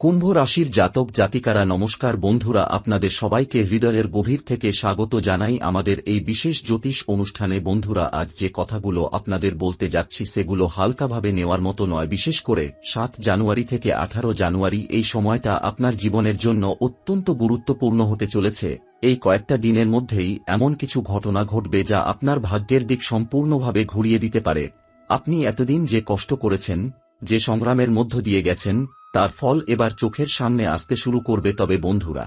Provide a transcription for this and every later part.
কুম্ভ রাশির জাতক জাতিকারা নমস্কার বন্ধুরা, আপনাদের সবাইকে হৃদয়ের গভীর থেকে স্বাগত জানাই আমাদের এই বিশেষ জ্যোতিষ অনুষ্ঠানে। বন্ধুরা, আজ যে কথাগুলো আপনাদের বলতে যাচ্ছি সেগুলো হালকাভাবে নেওয়ার মতো নয়। বিশেষ করে 7 জানুয়ারি থেকে 18 জানুয়ারি এই সময়টা আপনার জীবনের জন্য অত্যন্ত গুরুত্বপূর্ণ হতে চলেছে। এই কয়েকটা দিনের মধ্যেই এমন কিছু ঘটনা ঘটবে যা আপনার ভাগ্যের দিক সম্পূর্ণভাবে ঘুরিয়ে দিতে পারে। আপনি এতদিন যে কষ্ট করেছেন, যে সংগ্রামের মধ্য দিয়ে গেছেন, তার ফল এবার চোখের সামনে আসতে শুরু করবে। তবে বন্ধুরা,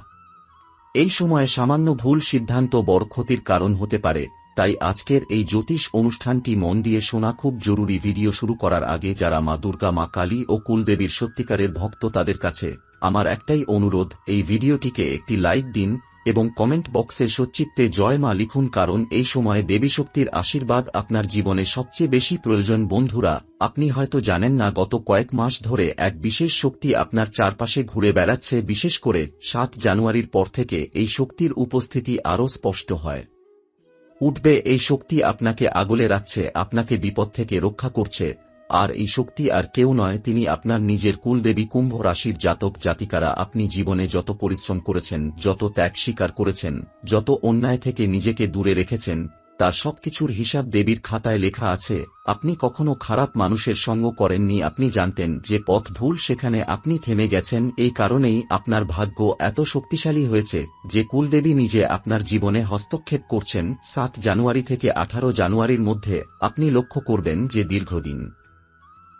এই সময়ে সামান্য ভুল সিদ্ধান্ত বড় ক্ষতির কারণ হতে পারে। তাই আজকের এই জ্যোতিষ অনুষ্ঠানটি মন দিয়ে শোনা খুব জরুরি। ভিডিও শুরু করার আগে যারা মা দুর্গা, মা কালী ও কুলদেবীর সত্যিকারের ভক্ত তাদের কাছে আমার একটাই অনুরোধ, এই ভিডিওটিকে একটি লাইক দিন এবং কমেন্ট বক্সে সচ্চিত্তে জয় মা লিখুন, কারণ এই সময়ে দেবী শক্তির আশীর্বাদ আপনার জীবনে সবচেয়ে বেশি প্রয়োজন। বন্ধুরা, আপনি হয়তো জানেন না, গত কয়েক মাস ধরে এক বিশেষ শক্তি আপনার চারপাশে ঘুরে বেড়াচ্ছে। বিশেষ করে 7 জানুয়ারির পর থেকে এই শক্তির উপস্থিতি আরও স্পষ্ট হয় উঠবে। এই শক্তি আপনাকে আগলে রাখছে, আপনাকে বিপদ থেকে রক্ষা করছে। আর এই শক্তি আর কেউ নয়, তিনি আপনার নিজের কুলদেবী। কুম্ভ রাশির জাতক জাতিকারা, আপনি জীবনে যত পরিশ্রম করেছেন, যত ত্যাগ স্বীকার করেছেন, যত অন্যায় থেকে নিজেকে দূরে রেখেছেন, তার সবকিছুর হিসাব দেবীর খাতায় লেখা আছে। আপনি কখনো খারাপ মানুষের সঙ্গ করেননি, আপনি জানতেন যে পথ ভুল, সেখানে আপনি থেমে গেছেন। এই কারণেই আপনার ভাগ্য এত শক্তিশালী হয়েছে যে কুলদেবী নিজে আপনার জীবনে হস্তক্ষেপ করছেন। 7 জানুয়ারি থেকে 18 জানুয়ারির মধ্যে আপনি লক্ষ্য করবেন যে দীর্ঘদিন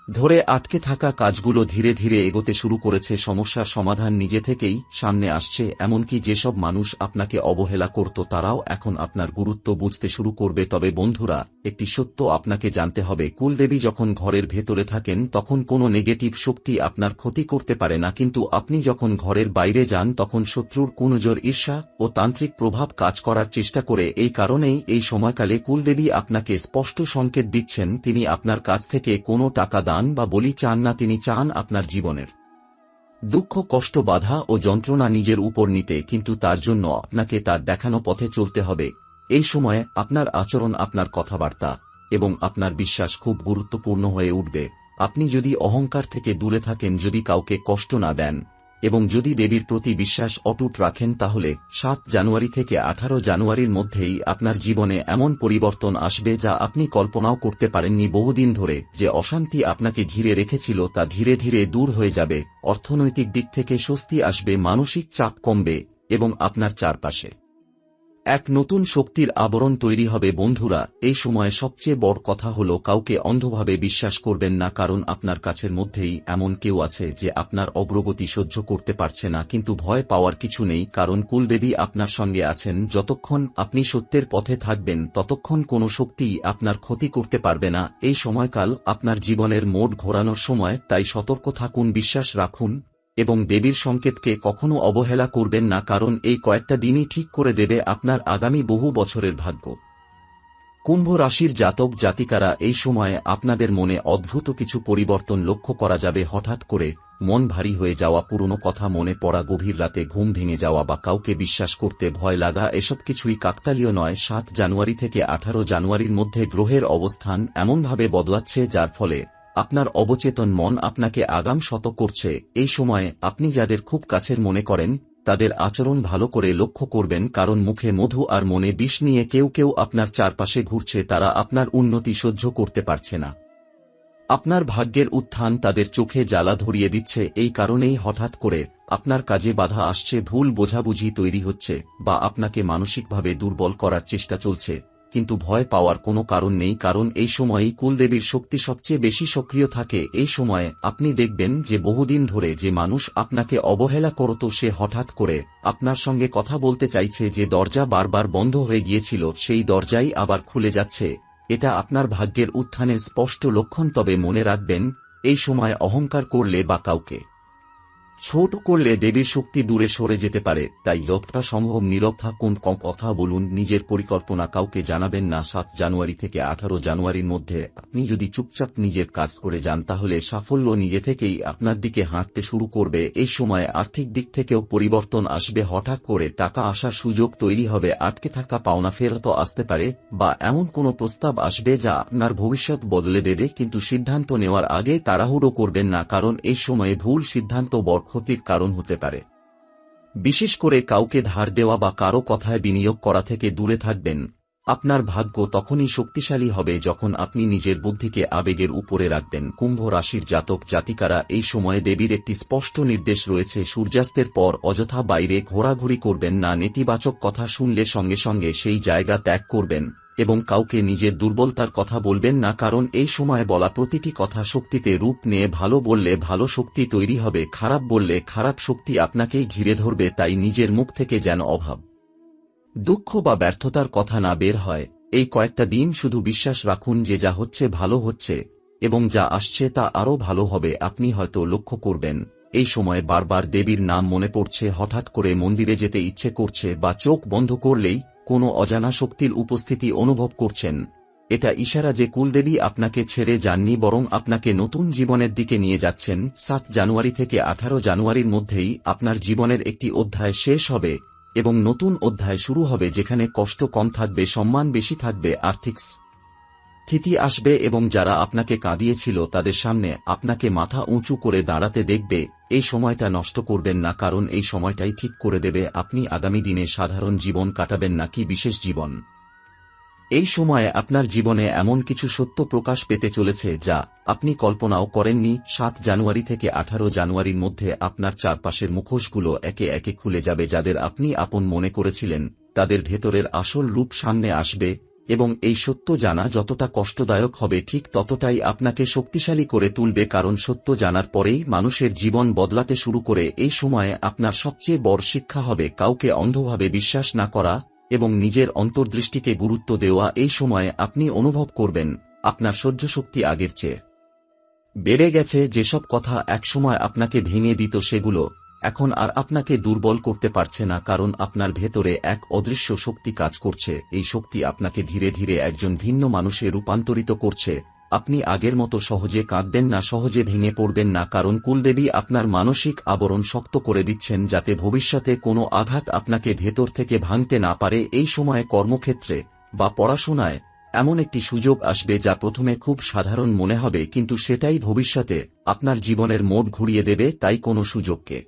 ধরে আটকে থাকা কাজগুলো ধীরে ধীরে এগোতে শুরু করেছে। সমস্যার সমাধান নিজে থেকেই সামনে আসছে। এমনকি যেসব মানুষ আপনাকে অবহেলা করত, তারাও এখন আপনার গুরুত্ব বুঝতে শুরু করবে। তবে বন্ধুরা, একটি সত্য আপনাকে জানতে হবে, কুলদেবী যখন ঘরের ভেতরে থাকেন তখন কোনো নেগেটিভ শক্তি আপনার ক্ষতি করতে পারে না। কিন্তু আপনি যখন ঘরের বাইরে যান তখন শত্রুর কুনজর, ঈর্ষা ও তান্ত্রিক প্রভাব কাজ করার চেষ্টা করে। এই কারণেই এই সময়কালে কুলদেবী আপনাকে স্পষ্ট সংকেত দিচ্ছেন, তিনি আপনার কাছ থেকে কোনো টাকা দান বা বলি চান না। তিনি চান আপনার জীবনের দুঃখ, কষ্ট, বাধা ও যন্ত্রণা নিজের উপর নিতে, কিন্তু তার জন্য আপনাকে তার দেখানো পথে চলতে হবে। এই সময়ে আপনার আচরণ, আপনার কথাবার্তা এবং আপনার বিশ্বাস খুব গুরুত্বপূর্ণ হয়ে উঠবে। আপনি যদি অহংকার থেকে দূরে থাকেন, যদি কাউকে কষ্ট না দেন এবং যদি দেবীর প্রতি বিশ্বাস অটুট রাখেন, তাহলে 7 জানুয়ারি থেকে 18 জানুয়ারির মধ্যেই আপনার জীবনে এমন পরিবর্তন আসবে যা আপনি কল্পনাও করতে পারেননি। বহুদিন ধরে যে অশান্তি আপনাকে ঘিরে রেখেছিল তা ধীরে ধীরে দূর হয়ে যাবে। অর্থনৈতিক দিক থেকে স্বস্তি আসবে, মানসিক চাপ কমবে এবং আপনার চারপাশে এক নতুন শক্তির আবরণ তৈরি হবে। বন্ধুরা, এই সময়ে সবচেয়ে বড় কথা হলো, কাউকে অন্ধভাবে বিশ্বাস করবেন না, কারণ আপনার কাছের মধ্যেই এমন কেউ আছে যে আপনার অগ্রগতি সহ্য করতে পারছে না। কিন্তু ভয় পাওয়ার কিছু নেই, কারণ কুলদেবী আপনার সঙ্গে আছেন। যতক্ষণ আপনি সত্যের পথে থাকবেন ততক্ষণ কোনো শক্তিই আপনার ক্ষতি করতে পারবে না। এই সময়কাল আপনার জীবনের মোড় ঘোরানোর সময়, তাই সতর্ক থাকুন, বিশ্বাস রাখুন এবং দেবীর সংকেতকে কখনো অবহেলা করবেন না, কারণ এই কয়েকটা দিনই ঠিক করে দেবে আপনার আগামী বহু বছরের ভাগ্য। কুম্ভ রাশির জাতক জাতিকারা, এই সময়ে আপনাদের মনে অদ্ভুত কিছু পরিবর্তন লক্ষ্য করা যাবে। হঠাৎ করে মন ভারী হয়ে যাওয়া, পুরনো কথা মনে পড়া, গভীর রাতে ঘুম ভেঙে যাওয়া বা কাউকে বিশ্বাস করতে ভয় লাগা, এসব কিছুই কাকতালীয় নয়। 7 জানুয়ারি থেকে 18 জানুয়ারির মধ্যে গ্রহের অবস্থান এমনভাবে বদলাচ্ছে যার ফলে আপনার অবচেতন মন আপনাকে আগাম শত করছে। এই সময়ে আপনি যাদের খুব কাছের মনে করেন তাদের আচরণ ভালো করে লক্ষ্য করবেন, কারণ মুখে মধু আর মনে বিষ নিয়ে কেউ কেউ আপনার চারপাশে ঘুরছে। তারা আপনার উন্নতি সহ্য করতে পারছে না, আপনার ভাগ্যের উত্থান তাদের চোখে জ্বালা ধরিয়ে দিচ্ছে। এই কারণেই হঠাৎ করে আপনার কাজে বাধা আসছে, ভুল বোঝাবুঝি তৈরি হচ্ছে বা আপনাকে মানসিকভাবে দুর্বল করার চেষ্টা চলছে। কিন্তু ভয় পাওয়ার কোনো কারণ নেই, কারণ এই সময়েই কুলদেবীর শক্তি সবচেয়ে বেশি সক্রিয় থাকে। এই সময়ে আপনি দেখবেন যে বহুদিন ধরে যে মানুষ আপনাকে অবহেলা করত, সে হঠাৎ করে আপনার সঙ্গে কথা বলতে চাইছে। যে দরজা বারবার বন্ধ হয়ে গিয়েছিল, সেই দরজাই আবার খুলে যাচ্ছে। এটা আপনার ভাগ্যের উত্থানের স্পষ্ট লক্ষণ। তবে মনে রাখবেন, এই সময় অহংকার করলে বা কাউকে ছোট করলে দেবীর শক্তি দূরে সরে যেতে পারে। তাই যতটা সম্ভব নীরব থাকুন, কম কথা বলুন, নিজের পরিকল্পনা কাউকে জানাবেন না। 7 জানুয়ারি থেকে 18 জানুয়ারির মধ্যে আপনি যদি চুপচাপ নিজের কাজ করে যান, তাহলে সাফল্য নিজে থেকেই আপনার দিকে হাঁটতে শুরু করবে। এই সময় আর্থিক দিক থেকেও পরিবর্তন আসবে। হঠাৎ করে টাকা আসার সুযোগ তৈরি হবে, আটকে থাকা পাওনা ফেরত আসতে পারে বা এমন কোনো প্রস্তাব আসবে যা আপনার ভবিষ্যৎ বদলে দেবে। কিন্তু সিদ্ধান্ত নেওয়ার আগে তাড়াহুড়ো করবেন না, কারণ এই সময়ে ভুল সিদ্ধান্ত বড় ক্ষতির কারণ হতে পারে। বিশেষ করে কাউকে ধার দেওয়া বা কারো কথায় বিনিয়োগ করা থেকে দূরে থাকবেন। আপনার ভাগ্য তখনই শক্তিশালী হবে যখন আপনি নিজের বুদ্ধিকে আবেগের উপরে রাখবেন। কুম্ভ রাশির জাতক জাতিকারা এই সময়ে দেবীর একটি স্পষ্ট নির্দেশ রয়েছে, সূর্যাস্তের পর অযথা বাইরে ঘোরাঘুরি করবেন না। নেতিবাচক কথা শুনলে সঙ্গে সঙ্গে সেই জায়গা ত্যাগ করবেন এবং কাউকে নিজের দুর্বলতার কথা বলবেন না, কারণ এই সময় বলা প্রতিটি কথা শক্তিতে রূপ নিয়ে ভালো বললে ভালো শক্তি তৈরি হবে, খারাপ বললে খারাপ শক্তি আপনাকেই ঘিরে ধরবে। তাই নিজের মুখ থেকে যেন অভাব, দুঃখ বা ব্যর্থতার কথা না বের হয়। এই কয়েকটা দিন শুধু বিশ্বাস রাখুন যে যা হচ্ছে ভালো হচ্ছে এবং যা আসছে তা আরও ভালো হবে। আপনি হয়তো লক্ষ্য করবেন এই সময় বারবার দেবীর নাম মনে পড়ছে, হঠাৎ করে মন্দিরে যেতে ইচ্ছে করছে বা চোখ বন্ধ করলেই কোনো অজানা শক্তির উপস্থিতি অনুভব করছেন। এটা ইশারা যে কুলদেবী আপনাকে ছেড়ে যাননি, বরং আপনাকে নতুন জীবনের দিকে নিয়ে যাচ্ছেন। 7 জানুয়ারি থেকে 18 জানুয়ারির মধ্যেই আপনার জীবনের একটি অধ্যায় শেষ হবে এবং নতুন অধ্যায় শুরু হবে, যেখানে কষ্ট কম থাকবে, সম্মান বেশি থাকবে, আর্থিক স্থিতি আসবে এবং যারা আপনাকে কাঁদিয়েছিল তাদের সামনে আপনাকে মাথা উঁচু করে দাঁড়াতে দেখবে। এই সময়টা নষ্ট করবেন না, কারণ এই সময়টাই ঠিক করে দেবে আপনি আগামী দিনে সাধারণ জীবন কাটাবেন নাকি বিশেষ জীবন। এই সময়ে আপনার জীবনে এমন কিছু সত্য প্রকাশ পেতে চলেছে যা আপনি কল্পনাও করেননি। 7 জানুয়ারি থেকে 18 জানুয়ারির মধ্যে আপনার চারপাশের মুখোশগুলো একে একে খুলে যাবে। যাদের আপনি আপন মনে করেছিলেন তাদের ভেতরের আসল রূপ সামনে আসবে এবং এই সত্য জানা যতটা কষ্টদায়ক হবে ঠিক ততটাই আপনাকে শক্তিশালী করে তুলবে, কারণ সত্য জানার পরেই মানুষের জীবন বদলাতে শুরু করে। এই সময়ে আপনার সবচেয়ে বড় শিক্ষা হবে কাউকে অন্ধভাবে বিশ্বাস না করা এবং নিজের অন্তর্দৃষ্টিকে গুরুত্ব দেওয়া। এই সময়ে আপনি অনুভব করবেন আপনার সহ্যশক্তি আগের চেয়ে বেড়ে গেছে। যেসব কথা একসময় আপনাকে ভেঙে দিত সেগুলো এখন আর আপনাকে দুর্বল করতে পারছে না, কারণ আপনার ভেতরে এক অদৃশ্য শক্তি কাজ করছে। এই শক্তি আপনাকে ধীরে ধীরে একজন ভিন্ন মানুষে রূপান্তরিত করছে। আপনি আগের মতো সহজে কাঁদবেন না, সহজে ভেঙে পড়বেন না, কারণ কুলদেবী আপনার মানসিক আবরণ শক্ত করে দিচ্ছেন যাতে ভবিষ্যতে কোনো আঘাত আপনাকে ভেতর থেকে ভাঙতে না পারে। এই সময়ে কর্মক্ষেত্রে বা পড়াশোনায় এমন একটি সুযোগ আসবে যা প্রথমে খুব সাধারণ মনে হবে, কিন্তু সেটাই ভবিষ্যতে আপনার জীবনের মোড় ঘুরিয়ে দেবে। তাই কোনো সুযোগকে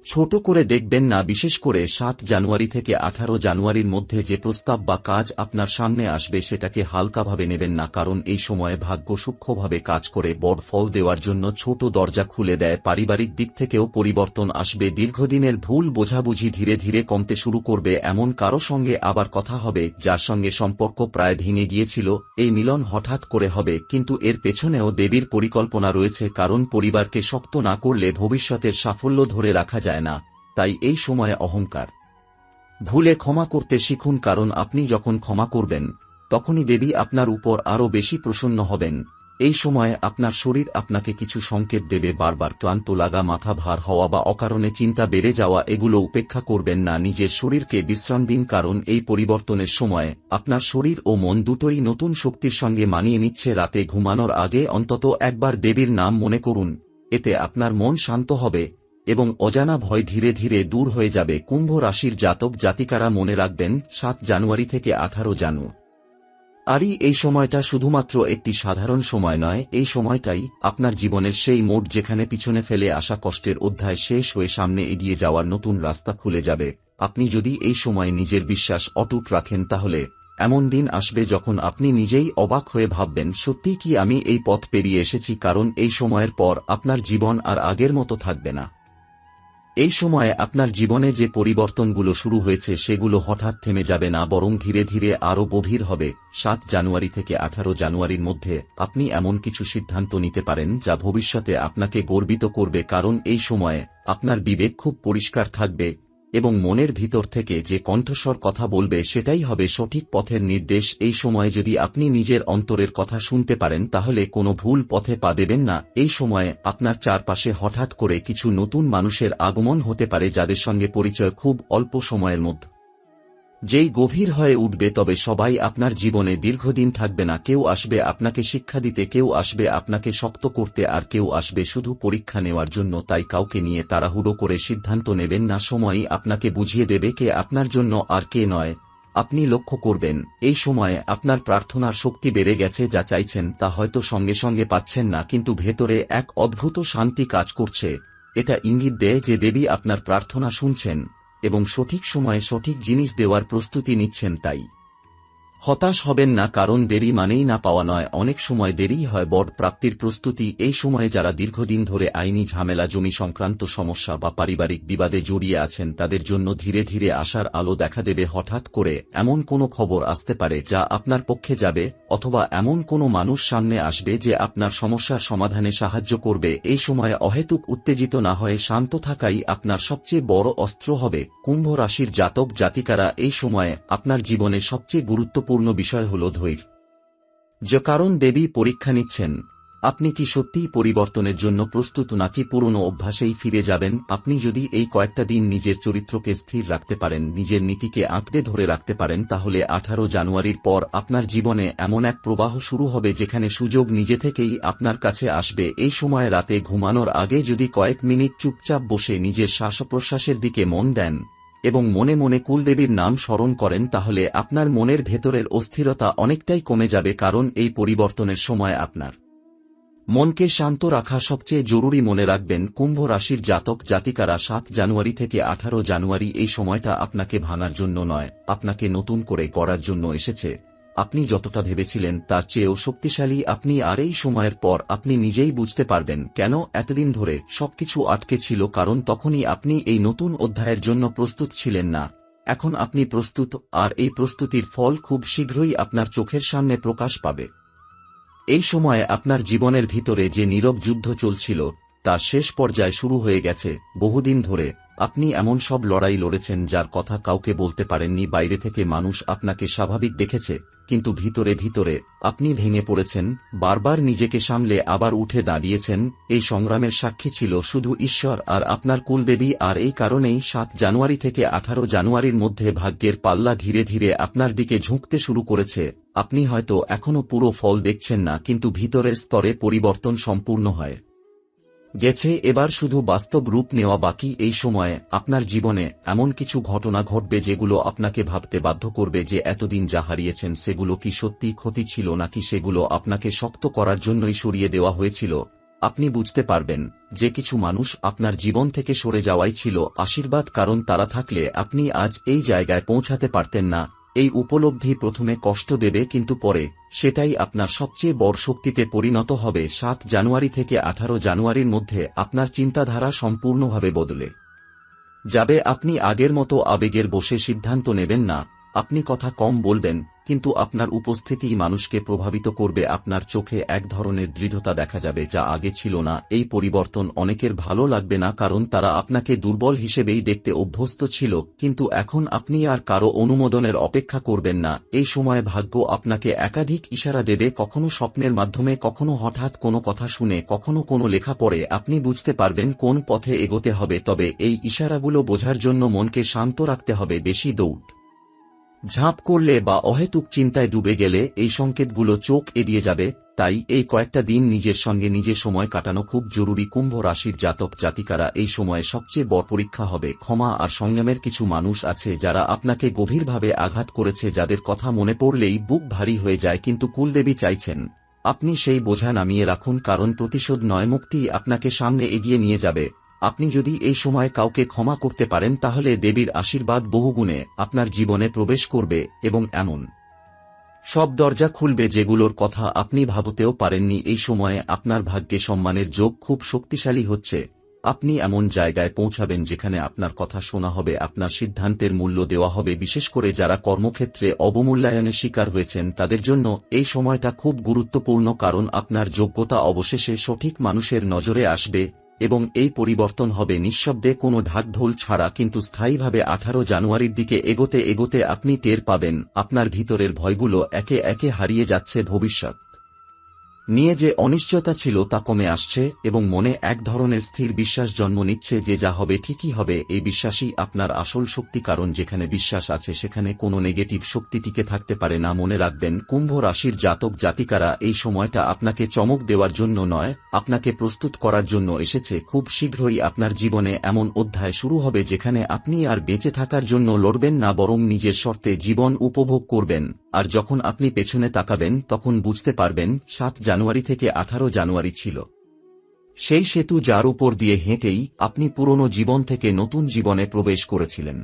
ছোট করে দেখবেন না। বিশেষ করে 7 জানুয়ারি থেকে 18 জানুয়ারির মধ্যে যে প্রস্তাব বা কাজ আপনার সামনে আসবে সেটাকে হালকাভাবে নেবেন না, কারণ এই সময়ে ভাগ্য সূক্ষ্মভাবে কাজ করে বড় ফল দেওয়ার জন্য ছোট দরজা খুলে দেয়। পারিবারিক দিক থেকেও পরিবর্তন আসবে। দীর্ঘদিনের ভুল বোঝাবুঝি ধীরে ধীরে কমতে শুরু করবে। এমন কারো সঙ্গে আবার কথা হবে যার সঙ্গে সম্পর্ক প্রায় ভেঙে গিয়েছিল। এই মিলন হঠাৎ করে হবে, কিন্তু এর পেছনেও দেবীর পরিকল্পনা রয়েছে, কারণ পরিবারকে শক্ত না করলে ভবিষ্যতের সাফল্য ধরে রাখা যায় না। তাই এই সময়ে অহংকার ভুলে ক্ষমা করতে শিখুন, কারণ আপনি যখন ক্ষমা করবেন তখনই দেবী আপনার উপর আরও বেশি প্রসন্ন হবেন। এই সময়ে আপনার শরীর আপনাকে কিছু সংকেত দেবে, বারবার ক্লান্ত লাগা, মাথা ভার হওয়া বা অকারণে চিন্তা বেড়ে যাওয়া। এগুলো উপেক্ষা করবেন না, নিজের শরীরকে বিশ্রাম দিন, কারণ এই পরিবর্তনের সময় আপনার শরীর ও মন দুটোই নতুন শক্তির সঙ্গে মানিয়ে নিচ্ছে। রাতে ঘুমানোর আগে অন্তত একবার দেবীর নাম মনে করুন, এতে আপনার মন শান্ত হবে এবং অজানা ভয় ধীরে ধীরে দূর হয়ে যাবে। কুম্ভ রাশির জাতক জাতিকারা মনে রাখবেন 7 জানুয়ারি থেকে 18 জানুয়ারি এই সময়টা শুধুমাত্র একটি সাধারণ সময় নয়, এই সময়টাই আপনার জীবনের সেই মোড় যেখানে পিছনে ফেলে আসা কষ্টের অধ্যায় শেষ হয়ে সামনে এগিয়ে যাওয়ার নতুন রাস্তা খুলে যাবে। আপনি যদি এই সময় নিজের বিশ্বাস অটুট রাখেন তাহলে এমন দিন আসবে যখন আপনি নিজেই অবাক হয়ে ভাববেন, সত্যি কি আমি এই পথ পেরিয়ে এসেছি। কারণ এই সময়ের পর আপনার জীবন আর আগের মতো থাকবে না। এই সময়ে আপনার জীবনে যে পরিবর্তনগুলো শুরু হয়েছে সেগুলো হঠাৎ থেমে যাবে না, বরং ধীরে ধীরে আরও গভীর হবে। 7 জানুয়ারি থেকে 18 জানুয়ারির মধ্যে আপনি এমন কিছু সিদ্ধান্ত নিতে পারেন যা ভবিষ্যতে আপনাকে গর্বিত করবে, কারণ এই সময়ে আপনার বিবেক খুব পরিষ্কার থাকবে এবং মনের ভিতর থেকে যে কণ্ঠস্বর কথা বলবে সেটাই হবে সঠিক পথের নির্দেশ। এই সময়ে যদি আপনি নিজের অন্তরের কথা শুনতে পারেন তাহলে কোনো ভুল পথে পা দেবেন না। এই সময়ে আপনার চারপাশে হঠাৎ করে কিছু নতুন মানুষের আগমন হতে পারে যাদের সঙ্গে পরিচয় খুব অল্প সময়ের মধ্যে যেই গভীর হয়ে উঠবে, তবে সবাই আপনার জীবনে দীর্ঘদিন থাকবে না। কেউ আসবে আপনাকে শিক্ষা দিতে, কেউ আসবে আপনাকে শক্ত করতে, আর কেউ আসবে শুধু পরীক্ষা নেওয়ার জন্য। তাই কাউকে নিয়ে তাড়াহুড়ো করে সিদ্ধান্ত নেবেন না, সময়ই আপনাকে বুঝিয়ে দেবে কে আপনার জন্য আর কে নয়। আপনি লক্ষ্য করবেন এই সময়ে আপনার প্রার্থনার শক্তি বেড়ে গেছে, যা চাইছেন তা হয়তো সঙ্গে সঙ্গে পাচ্ছেন না, কিন্তু ভেতরে এক অদ্ভুত শান্তি কাজ করছে। এটা ইঙ্গিত দেয় যে দেবী আপনার প্রার্থনা শুনছেন এবং সঠিক সময়ে সঠিক জিনিস দেওয়ার প্রস্তুতি নিচ্ছেন। তাই হতাশ হবেন না, কারণ দেরি মানেই না পাওয়া নয়। অনেক সময় দেরিই হয় বড় প্রাপ্তির প্রস্তুতি। এই সময়ে যারা দীর্ঘদিন ধরে আইনি ঝামেলা, জমি সংক্রান্ত সমস্যা বা পারিবারিক বিবাদে জড়িয়ে আছেন, তাদের জন্য ধীরে ধীরে আশার আলো দেখা দেবে। হঠাৎ করে এমন কোনো খবর আসতে পারে যা আপনার পক্ষে যাবে, অথবা এমন কোনো মানুষ সামনে আসবে যে আপনার সমস্যার সমাধানে সাহায্য করবে। এই সময়ে অহেতুক উত্তেজিত না হয়ে শান্ত থাকাই আপনার সবচেয়ে বড় অস্ত্র হবে। কুম্ভ রাশির জাতক জাতিকারা, এই সময়ে আপনার জীবনে সবচেয়ে গুরুত্বপূর্ণ বিষয় হল ধৈর্য। যে কারণ দেবী পরীক্ষা নিচ্ছেন আপনি কি সত্যিই পরিবর্তনের জন্য প্রস্তুত, নাকি পুরনো অভ্যাসেই ফিরে যাবেন। আপনি যদি এই কয়েকটা দিন নিজের চরিত্রকে স্থির রাখতে পারেন, নিজের নীতিকে আঁকড়ে ধরে রাখতে পারেন, তাহলে 18 জানুয়ারির পর আপনার জীবনে এমন এক প্রবাহ শুরু হবে যেখানে সুযোগ নিজে থেকেই আপনার কাছে আসবে। এই সময় রাতে ঘুমানোর আগে যদি কয়েক মিনিট চুপচাপ বসে নিজের শ্বাস প্রশ্বাসের দিকে মন দেন এবং মনে মনে কুলদেবীর নাম স্মরণ করেন, তাহলে আপনার মনের ভেতরের অস্থিরতা অনেকটাই কমে যাবে। কারণ এই পরিবর্তনের সময় আপনার মনকে শান্ত রাখা সবচেয়ে জরুরি। মনে রাখবেন, কুম্ভ রাশির জাতক জাতিকারা, 7 জানুয়ারি থেকে 18 জানুয়ারি এই সময়টা আপনাকে ভাঙার জন্য নয়, আপনাকে নতুন করে গড়ার জন্য এসেছে। আপনি যতটা ভেবেছিলেন তার চেয়েও শক্তিশালী আপনি। আর এই সময়ের পর আপনি নিজেই বুঝতে পারবেন কেন এতদিন ধরে সবকিছু আটকে ছিল, কারণ তখনই আপনি এই নতুন অধ্যায়ের জন্য প্রস্তুত ছিলেন না। এখন আপনি প্রস্তুত, আর এই প্রস্তুতির ফল খুব শীঘ্রই আপনার চোখের সামনে প্রকাশ পাবে। এই সময়ে আপনার জীবনের ভিতরে যে নীরব যুদ্ধ চলছিল তার শেষ পর্যায়ে শুরু হয়ে গেছে। বহুদিন ধরে আপনি এমন সব লড়াই লড়েছেন যার কথা কাউকে বলতে পারেননি। বাইরে থেকে মানুষ আপনাকে স্বাভাবিক দেখেছে, কিন্তু ভিতরে ভিতরে আপনি ভেঙে পড়েছেন। বারবার নিজেকে সামলে আবার উঠে দাঁড়িয়েছেন। এই সংগ্রামের সাক্ষী ছিল শুধু ঈশ্বর আর আপনার কুলদেবী। আর এই কারণেই 7 জানুয়ারি থেকে 18 জানুয়ারির মধ্যে ভাগ্যের পাল্লা ধীরে ধীরে আপনার দিকে ঝুঁকতে শুরু করেছে। আপনি হয়তো এখনো পুরো ফল দেখছেন না, কিন্তু ভিতরের স্তরে পরিবর্তন সম্পূর্ণ হয় গেছে। এবার শুধু বাস্তব রূপ নেওয়া বাকি। এই সময়ে আপনার জীবনে এমন কিছু ঘটনা ঘটবে যেগুলো আপনাকে ভাবতে বাধ্য করবে যে এতদিন যা হারিয়েছেন সেগুলো কি সত্যি ক্ষতি ছিল, নাকি সেগুলো আপনাকে শক্ত করার জন্যই সরিয়ে দেওয়া হয়েছিল। আপনি বুঝতে পারবেন যে কিছু মানুষ আপনার জীবন থেকে সরে যাওয়াই ছিল আশীর্বাদ, কারণ তারা থাকলে আপনি আজ এই জায়গায় পৌঁছাতে পারতেন না। এই উপলব্ধি প্রথমে কষ্ট দেবে, কিন্তু পরে সেটাই আপনার সবচেয়ে বড় শক্তিতে পরিণত হবে। 7 জানুয়ারি থেকে 18 জানুয়ারির মধ্যে আপনার চিন্তাধারা সম্পূর্ণভাবে বদলে যাবে। আপনি আগের মতো আবেগের বশে সিদ্ধান্ত নেবেন না। আপনি কথা কম বলবেন, কিন্তু আপনার উপস্থিতিই মানুষকে প্রভাবিত করবে। আপনার চোখে এক ধরনের দৃঢ়তা দেখা যাবে যা আগে ছিল না। এই পরিবর্তন অনেকের ভালো লাগবে না, কারণ তারা আপনাকে দুর্বল হিসেবেই দেখতে অভ্যস্ত ছিল। কিন্তু এখন আপনি আর কারো অনুমোদনের অপেক্ষা করবেন না। এই সময় ভাগ্য আপনাকে একাধিক ইশারা দেবে, কখনো স্বপ্নের মাধ্যমে, কখনো হঠাৎ কোনো কথা শুনে, কখনো কোনো লেখা পড়ে। আপনি বুঝতে পারবেন কোন পথে এগোতে হবে। তবে এই ইশারাগুলো বোঝার জন্য মনকে শান্ত রাখতে হবে। বেশি দৌড় ঝাঁপ করলে বা অহেতুক চিন্তায় ডুবে গেলে এই সংকেতগুলো চোখ এড়িয়ে যাবে। তাই এই কয়েকটা দিন নিজের সঙ্গে নিজে সময় কাটানো খুব জরুরি। কুম্ভ রাশির জাতক জাতিকারা, এই সময়ে সবচেয়ে বড় পরীক্ষা হবে ক্ষমা আর সংযমের। কিছু মানুষ আছে যারা আপনাকে গভীরভাবে আঘাত করেছে, যাদের কথা মনে পড়লেই বুক ভারী হয়ে যায়, কিন্তু কুলদেবী চাইছেন আপনি সেই বোঝা নামিয়ে রাখুন, কারণ প্রতিশোধ নয়, মুক্তি আপনাকে সামনে এগিয়ে নিয়ে যাবে। আপনি যদি এই সময় কাউকে ক্ষমা করতে পারেন, তাহলে দেবীর আশীর্বাদ বহুগুণে আপনার জীবনে প্রবেশ করবে এবং এমন সব দরজা খুলবে যেগুলোর কথা আপনি ভাবতেও পারেননি। এই সময়ে আপনার ভাগ্যে সম্মানের যোগ খুব শক্তিশালী হচ্ছে। আপনি এমন জায়গায় পৌঁছাবেন যেখানে আপনার কথা শোনা হবে, আপনার সিদ্ধান্তের মূল্য দেওয়া হবে। বিশেষ করে যারা কর্মক্ষেত্রে অবমূল্যায়নের শিকার হয়েছেন তাদের জন্য এই সময়টা খুব গুরুত্বপূর্ণ, কারণ আপনার যোগ্যতা অবশেষে সঠিক মানুষের নজরে আসবে এবং এই পরিবর্তন হবে নিঃশব্দে, কোনো ঢাকঢোল ছাড়া, কিন্তু স্থায়ীভাবে। 18 জানুয়ারির দিকে এগোতে এগোতে আপনি টের পাবেন আপনার ভিতরের ভয়গুলো একে একে হারিয়ে যাচ্ছে। ভবিষ্যৎ নিয়ে যে অনিশ্চয়তা ছিল তা কমে আসছে এবং মনে এক ধরনের স্থির বিশ্বাস জন্ম নিচ্ছে যে যা হবে ঠিকই হবে। এই বিশ্বাসই আপনার আসল শক্তি, কারণ যেখানে বিশ্বাস আছে সেখানে কোনো নেগেটিভ শক্তি টিকে থাকতে পারে না। মনে রাখবেন, কুম্ভ রাশির জাতক জাতিকারা, এই সময়টা আপনাকে চমক দেওয়ার জন্য নয়, আপনাকে প্রস্তুত করার জন্য এসেছে। খুব শীঘ্রই আপনার জীবনে এমন অধ্যায় শুরু হবে যেখানে আপনি আর বেঁচে থাকার জন্য লড়বেন না, বরং নিজের শর্তে জীবন উপভোগ করবেন। আর যখন আপনি পেছনে তাকাবেন তখন বুঝতে পারবেন 7 জানুয়ারি থেকে 18 জানুয়ারি ছিল সেই সেতু যার উপর দিয়ে হেঁটেই আপনি পুরনো জীবন থেকে নতুন জীবনে প্রবেশ করেছিলেন।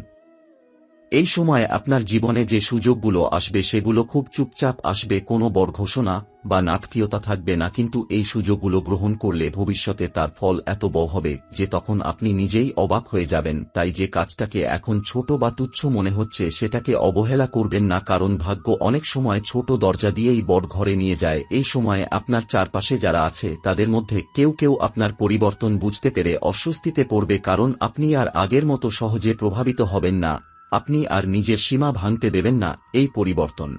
এই সময় আপনার জীবনে যে সুযোগগুলো আসবে সেগুলো খুব চুপচাপ আসবে, কোনো বড় ঘোষণা বা নাটকীয়তা থাকবে না, কিন্তু এই সুযোগগুলো গ্রহণ করলে ভবিষ্যতে তার ফল এত বড় হবে যে তখন আপনি নিজেই অবাক হয়ে যাবেন। তাই যে কাজটাকে এখন ছোট বা তুচ্ছ মনে হচ্ছে সেটাকে অবহেলা করবেন না, কারণ ভাগ্য অনেক সময় ছোট দরজা দিয়েই বড় ঘরে নিয়ে যায়। এই সময়ে আপনার চারপাশে যারা আছে তাদের মধ্যে কেউ কেউ আপনার পরিবর্তন বুঝতে পেরে অস্বস্তিতে পড়বে, কারণ আপনি আর আগের মতো সহজে প্রভাবিত হবেন না, আপনি আর নিজের সীমা ভাঙতে দেবেন না। এই পরিবর্তন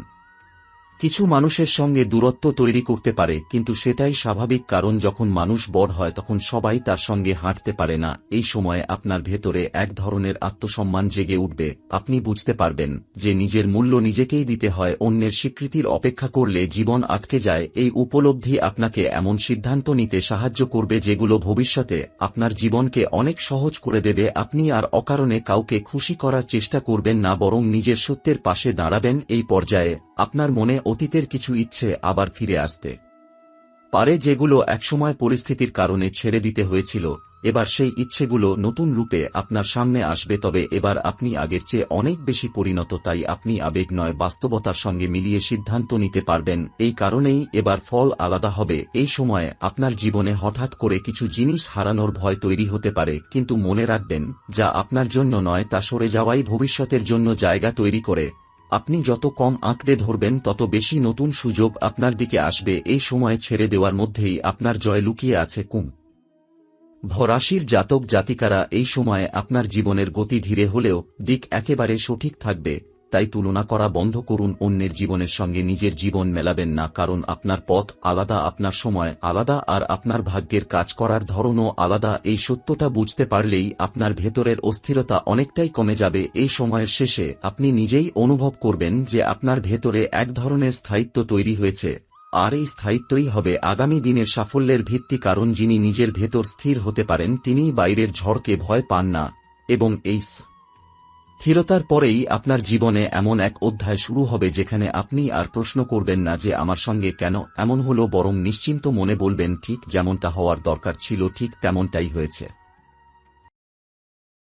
কিছু মানুষের সঙ্গে দূরত্ব তৈরি করতে পারে, কিন্তু সেটাই স্বাভাবিক, কারণ যখন মানুষ বড় হয় তখন সবাই তার সঙ্গে হাঁটতে পারে না। এই সময়ে আপনার ভেতরে এক ধরনের আত্মসম্মান জেগে উঠবে, আপনি বুঝতে পারবেন যে নিজের মূল্য নিজেকেই দিতে হয়, অন্যের স্বীকৃতির অপেক্ষা করলে জীবন আটকে যায়। এই উপলব্ধি আপনাকে এমন সিদ্ধান্ত নিতে সাহায্য করবে যেগুলো ভবিষ্যতে আপনার জীবনকে অনেক সহজ করে দেবে। আপনি আর অকারণে কাউকে খুশি করার চেষ্টা করবেন না, বরং নিজের সত্যের পাশে দাঁড়াবেন। এই পর্যায়ে আপনার মনে অতীতের কিছু ইচ্ছে আবার ফিরে আসতে পারে, যেগুলো একসময় পরিস্থিতির কারণে ছেড়ে দিতে হয়েছিল। এবার সেই ইচ্ছেগুলো নতুন রূপে আপনার সামনে আসবে, তবে এবার আপনি আগের চেয়ে অনেক বেশি পরিণত, তাই আপনি আবেগ নয় বাস্তবতার সঙ্গে মিলিয়ে সিদ্ধান্ত নিতে পারবেন। এই কারণেই এবার ফল আলাদা হবে। এই সময়ে আপনার জীবনে হঠাৎ করে কিছু জিনিস হারানোর ভয় তৈরি হতে পারে, কিন্তু মনে রাখবেন যা আপনার জন্য নয় তা সরে যাওয়াই ভবিষ্যতের জন্য জায়গা তৈরি করে। আপনি যত কম আঁকড়ে ধরবেন তত বেশি নতুন সুযোগ আপনার দিকে আসবে। এই সময় ছেড়ে দেওয়ার মধ্যেই আপনার জয় লুকিয়ে আছে। কুম্ভ রাশির জাতক জাতিকারা, এই সময়ে আপনার জীবনের গতি ধীরে হলেও দিক একেবারে সঠিক থাকবে, তাই তুলনা করা বন্ধ করুন। অন্যের জীবনের সঙ্গে নিজের জীবন মেলাবেন না, কারণ আপনার পথ আলাদা, আপনার সময় আলাদা, আর আপনার ভাগ্যের কাজ করার ধরনও আলাদা। এই সত্যটা বুঝতে পারলেই আপনার ভেতরের অস্থিরতা অনেকটাই কমে যাবে। এই সময়ের শেষে আপনি নিজেই অনুভব করবেন যে আপনার ভেতরে এক ধরনের স্থায়িত্ব তৈরি হয়েছে, আর এই স্থায়িত্বই হবে আগামী দিনের সাফল্যের ভিত্তি, কারণ যিনি নিজের ভেতর স্থির হতে পারেন তিনিই বাইরের ঝড়কে ভয় পান না। এবং এই স্থিরতার পরেই আপনার জীবনে এমন এক অধ্যায় শুরু হবে যেখানে আপনি আর প্রশ্ন করবেন না যে আমার সঙ্গে কেন এমন হলো, বরং নিশ্চিন্ত মনে বলবেন ঠিক যেমনটা হওয়ার দরকার ছিল ঠিক তেমনটাই হয়েছে।